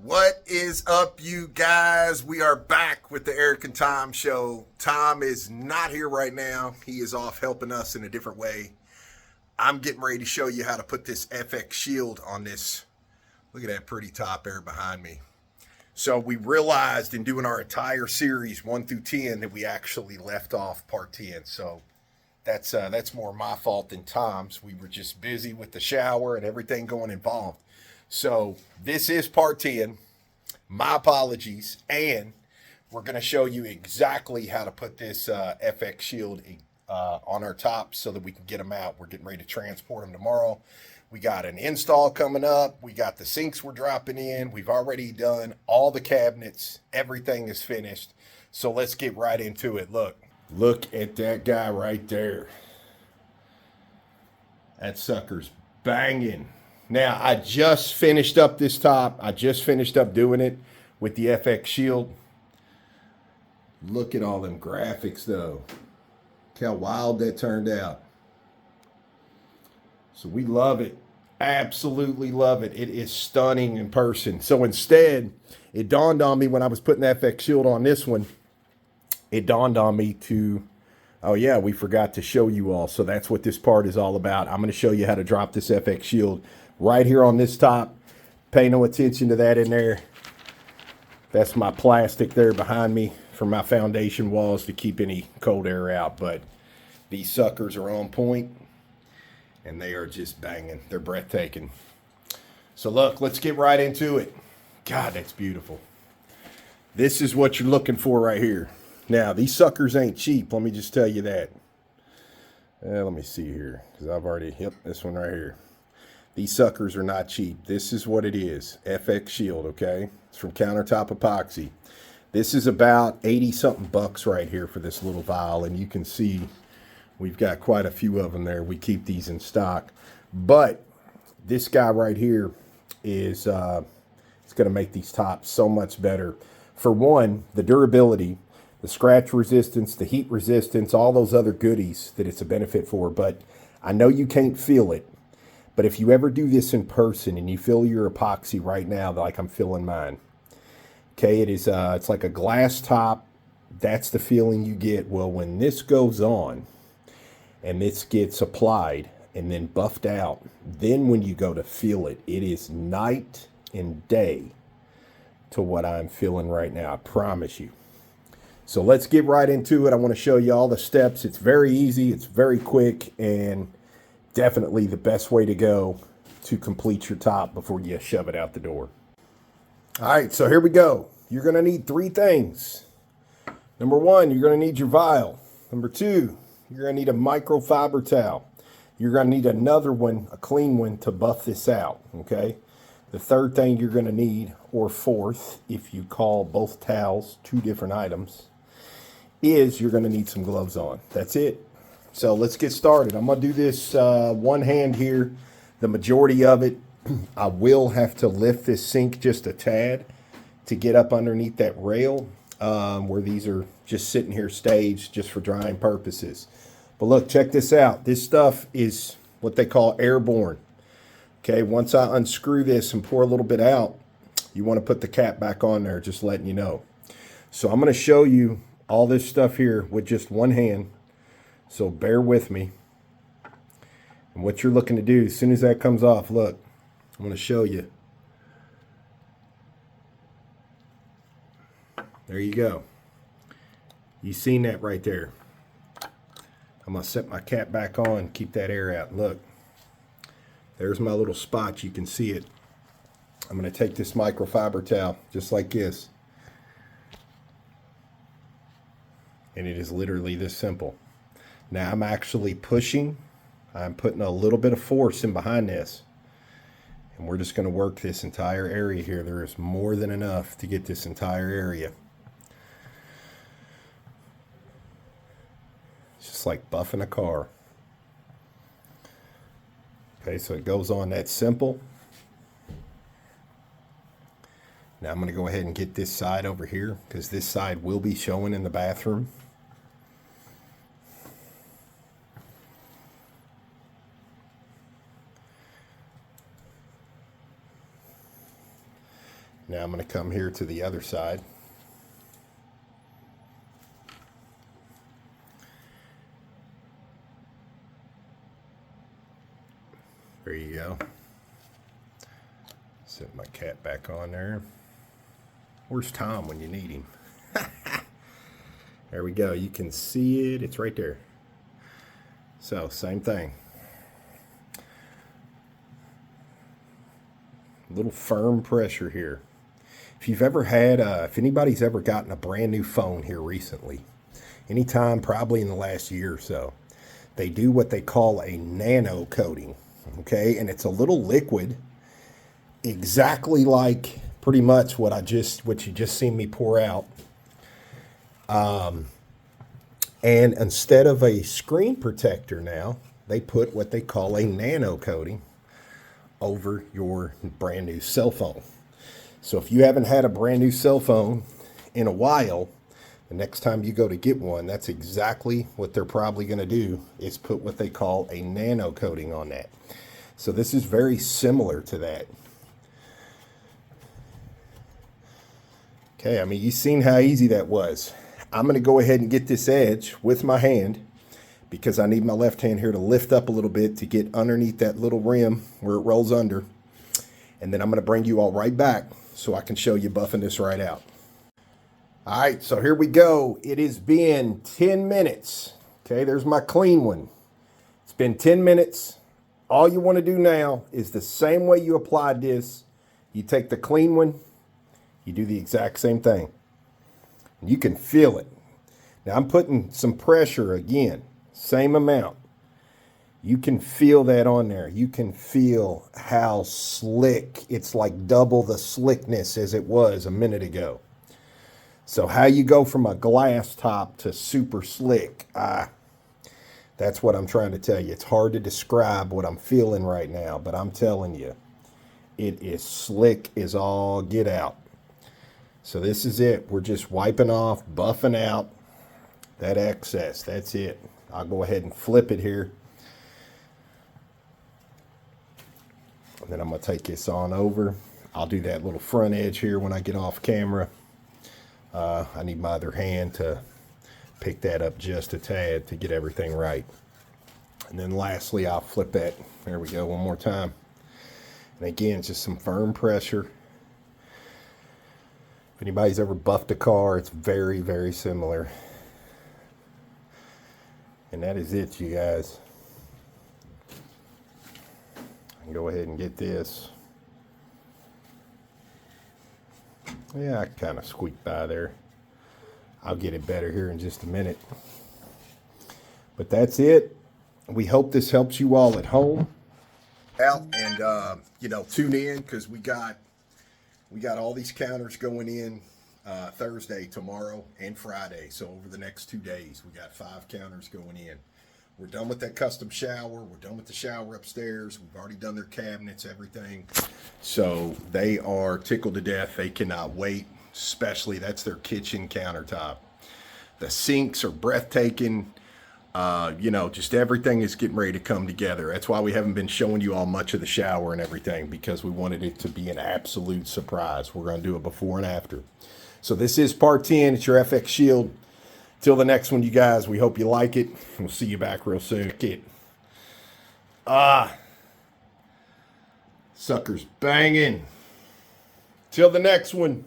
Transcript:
What is up, you guys? We are back with the Eric and Tom show. Tom is not here right now. He is off helping us in a different way. I'm getting ready to show you how to put this FX Shield on this. Look at that pretty top there behind me. So we realized in doing our entire series 1 through 10 that we actually left off part 10. So that's more my fault than Tom's. We were just busy with the shower and everything going involved. So this is part 10. My apologies. And we're going to show you exactly how to put this FX Shield on our tops so that we can get them out. We're getting ready to transport them tomorrow. We got an install coming up. We got the sinks we're dropping in. We've already done all the cabinets. Everything is finished. So let's get right into it. Look at that guy right there. That sucker's banging. Now, I just finished up this top. I just finished up doing it with the FX Shield. Look at all them graphics, though. Look how wild that turned out. So we love it. Absolutely love it. It is stunning in person. So instead, it dawned on me when I was putting the FX Shield on this one, it dawned on me to, oh yeah, we forgot to show you all. So that's what this part is all about. I'm going to show you how to drop this FX Shield right here on this top. Pay no attention to that in there. That's my plastic there behind me for my foundation walls to keep any cold air out. But these suckers are on point and they are just banging. They're breathtaking. So look, let's get right into it. God, that's beautiful. This is what you're looking for right here. Now, these suckers ain't cheap. Let me just tell you that. Let me see here, because I've already, yep, this one right here. These suckers are not cheap. This is what it is. FX Shield, okay? It's from Countertop Epoxy. This is about 80-something bucks right here for this little vial, and you can see we've got quite a few of them there. We keep these in stock. But this guy right here is it's going to make these tops so much better. For one, the durability, the scratch resistance, the heat resistance, all those other goodies that it's a benefit for. But I know you can't feel it. But if you ever do this in person and you feel your epoxy right now, like I'm feeling mine, okay, it is it's like a glass top. That's the feeling you get. Well, when this goes on and this gets applied and then buffed out, then when you go to feel it, it is night and day to what I'm feeling right now. I promise you. So let's get right into it. I want to show you all the steps. It's very easy. It's very quick and definitely the best way to go to complete your top before you shove it out the door. All right, so here we go. You're going to need 3 things. Number 1, you're going to need your vial. Number 2, you're going to need a microfiber towel. You're going to need another one, a clean one, to buff this out, okay? The third thing you're going to need, or fourth, if you call both towels 2 different items, is you're going to need some gloves on. That's it. So let's get started. I'm going to do this one hand here. The majority of it, I will have to lift this sink just a tad to get up underneath that rail where these are just sitting here staged just for drying purposes. But look, check this out. This stuff is what they call airborne. Okay, once I unscrew this and pour a little bit out, you want to put the cap back on there, just letting you know. So I'm going to show you all this stuff here with just one hand. So bear with me. And what you're looking to do, as soon as that comes off, look, I'm going to show you. There you go. You seen that right there. I'm going to set my cap back on, keep that air out. Look, there's my little spot. You can see it. I'm going to take this microfiber towel, just like this. And it is literally this simple. Now I'm actually pushing. I'm putting a little bit of force in behind this. And we're just going to work this entire area here. There is more than enough to get this entire area. It's just like buffing a car. Okay, so it goes on that simple. Now I'm going to go ahead and get this side over here because this side will be showing in the bathroom. Now I'm going to come here to the other side. There you go. Set my cat back on there. Where's Tom when you need him? There we go. You can see it. It's right there. So, same thing. A little firm pressure here. If you've ever had, if anybody's ever gotten a brand new phone here recently, anytime probably in the last year or so, they do what they call a nano coating, okay? And it's a little liquid, exactly like pretty much what you just seen me pour out. And instead of a screen protector now, they put what they call a nano coating over your brand new cell phone. So if you haven't had a brand new cell phone in a while, the next time you go to get one, that's exactly what they're probably going to do, is put what they call a nano coating on that. So this is very similar to that. Okay, I mean, you've seen how easy that was. I'm going to go ahead and get this edge with my hand because I need my left hand here to lift up a little bit to get underneath that little rim where it rolls under. And then I'm going to bring you all right back so I can show you buffing this right out. All right, so here we go. It has been 10 minutes. Okay, there's my clean one. It's been 10 minutes. All you want to do now is the same way you applied this. You take the clean one, you do the exact same thing. You can feel it. Now I'm putting some pressure again, same amount. You can feel that on there. You can feel how slick, it's like double the slickness as it was a minute ago. So how you go from a glass top to super slick, that's what I'm trying to tell you. It's hard to describe what I'm feeling right now, but I'm telling you, it is slick as all get out. So this is it. We're just wiping off, buffing out that excess. That's it. I'll go ahead and flip it here. And then I'm going to take this on over. I'll do that little front edge here when I get off camera. I need my other hand to pick that up just a tad to get everything right. And then lastly, I'll flip that. There we go, one more time. And again, just some firm pressure. If anybody's ever buffed a car, it's very, very similar. And that is it, you guys. I can go ahead and get this. Yeah, I kind of squeaked by there. I'll get it better here in just a minute. But that's it. We hope this helps you all at home. Out and, tune in because we got all these counters going in Thursday, tomorrow, and Friday. So over the next 2 days, we got 5 counters going in. We're done with that custom shower. We're done with the shower upstairs. We've already done their cabinets, everything. So they are tickled to death. They cannot wait, especially that's their kitchen countertop. The sinks are breathtaking. Just everything is getting ready to come together. That's why we haven't been showing you all much of the shower and everything, because we wanted it to be an absolute surprise. We're going to do it before and after. So this is part 10. It's your FX Sheild. Till the next one, you guys, we hope you like it. We'll see you back real soon. Suckers banging. Till the next one.